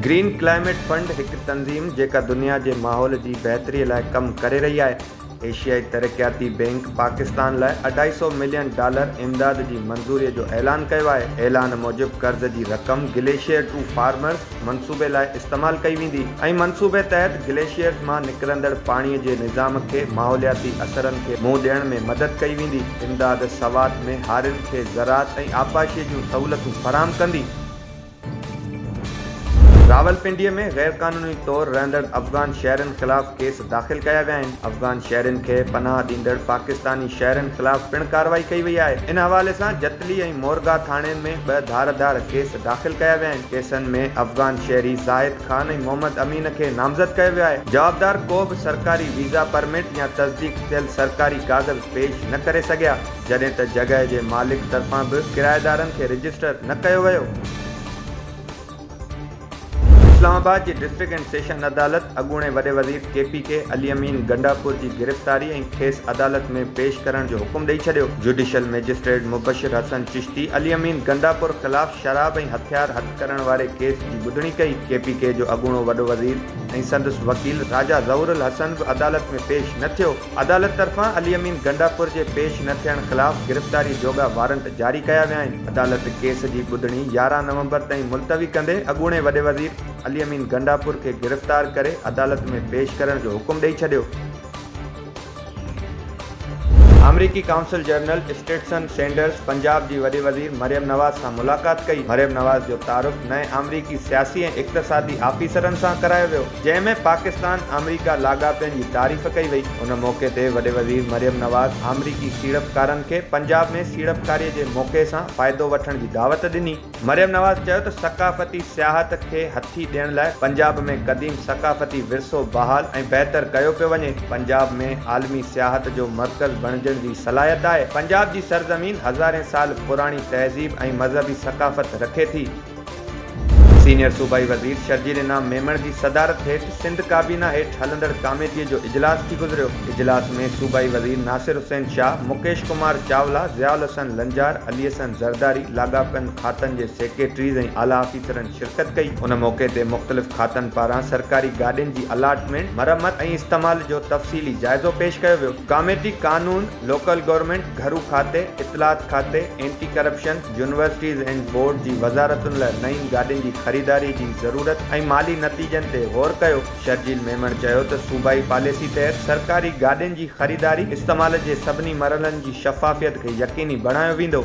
Green climate fund एक तंज़ीम जेका दुनिया के माहौल की बेहतरी लाइ कम करे रही है। एशियाई तरक्याती बैंक पाकिस्तान लाइ $250 मिलियन इमदाद की मंजूरी जो ऐलान किया है। ऐलान मूजिब कर्ज की रकम ग्लेशियर टू फार्मर्स मनसूबे लाइ इस्तेमाल कई वेंदी ऐं मनसूबे तहत ग्लेशियर्स मां निकरंदड़ पानी के निज़ाम के माहौलियाती असरन के मुंह ॾियण में मदद कई वेंदी। इमदाद सवात में हारिन के ज़राअत ऐं आबाशी जूं सहूलतूं फराहम कंदी। रावलपिंडी में गैर कानूनी तौर रहंदड़ अफ़गान शहरन खिलाफ केस दाख़िल किया विया आहिनि। अफ़गान शहरन के पनाह ॾींदड़ पाकिस्तानी शहरन खिलाफ पिण कार्रवाई कई वई आहे। इन हवाले से जतली ऐं मोरगा थाने में 2 धारदार केस दाख़िल किया विया आहिनि। केसन में अफ़गान शहरी ज़ाहिद खान ऐं मोहम्मद अमीन के नामज़द किया वियो आहे। जवाबदार को भी सरकारी वीज़ा परमिट या तस्दीक थियल सरकारी कागज़ पेश न करे सघिया, जॾहिं त जगह के मालिक तरफां भी किराएदारन के रजिस्टर न किया वियो। इस्लामाबाद की डिस्ट्रिक्ट एंड सेशन अदालत अगूणे वडे वज़ीर KPK अली अमीन गंडापुर की गिरफ्तारी ऐं खेस अदालत में पेश करण जो हुक्म ॾेई छॾियो। जुडिशल मैजिस्ट्रेट मुबशिर हसन चिश्ती अली अमीन गंडापुर खिलाफ शराब ऐं हथियार हथ करण वारे केस की ॿुधणी कई। KPK जो अगूणो वॾो वज़ीर ऐं संदसि वकील राजा ज़हूरुल हसन भी अदालत में पेश न थियो। अदालत तरफां अली अमीन गंडापुर के पेश न थियण खिलाफ गिरफ्तारी जोगा वारंट जारी किया विया आहिनि। अदालत केस की ॿुधणी 11 नवंबर ताईं मुलतवी कंदे अगूणे वॾे वज़ीर अली अमीन गंडापुर के गिरफ्तार करे अदालत में पेश करण जो हुक्म ॾेई छॾियो। अमरीकी council general Stetson Sanders Punjab की वॾे वज़ीर मरियम नवाज़ से मुलाकात कई। मरियम नवाज़ जो तारुफ नए अमरीकी सियासी और इक़्तिसादी आफिसरन से करायो वियो, जंहिंमें पाकिस्तान अमरीका लाॻापनि की तारीफ़ कई वई। उन मौके ते वॾे वज़ीर मरियम नवाज़ अमरीकी सीड़पकारन के पंजाब में सीड़पकारी के मौके से फ़ायदो वठण की दावत ॾिनी। मरियम नवाज़ चयो त सकाफ़ती सियाहत के हथी ॾियण लाइ पंजाब में क़दीम सकाफ़ती विरसो बहाल और बेहतर कयो पियो वञे। पंजाब में आलमी सियाहत जो मरकज़ बणजण की सलाहियत है। पंजाब की सरजमीन हज़ारें साल पुरानी तहजीब और मजहबी सकाफत रखे थी। सीनियर सूबाई वज़ीर शर्जील इनाम मेमण की सदारत हेठ सिंध काबीना हेठ हलंदड़ कमेटी जो इजलास थी गुजरियो। इजलास में सूबाई वज़ीर नासिर हुसैन शाह, मुकेश कुमार चावला, ज़ियाउल हसन लंजार, अली हसन ज़रदारी, लाॻापन खातन के सेक्रेटरीज़ और आला ऑफिसरन शिरकत कई। उन मौके ते मुख़्तलिफ़ खातन पारां सरकारी गाड़ियों की अलाटमेंट, मरम्मत और इस्तेमाल जो तफ़सीली जायज़ो पेश किया वियो। कमेटी कानून, लोकल गवर्नमेंट, घरू खाते, इतलात खाते, anti corruption, universities and board की वज़ारतुन लाइ नई गाड़ियों की खरीदारी की जरूरत और माली नतीजन ते गौर कयो। शर्जील मेमण चयो त सूबाई पॉलिसी तहत सरकारी गाड़ियों की खरीदारी, इस्तेमाल के सभिनी मरहलन की शफ़ाफ़ियत के यकीनी बनायो वेंदो।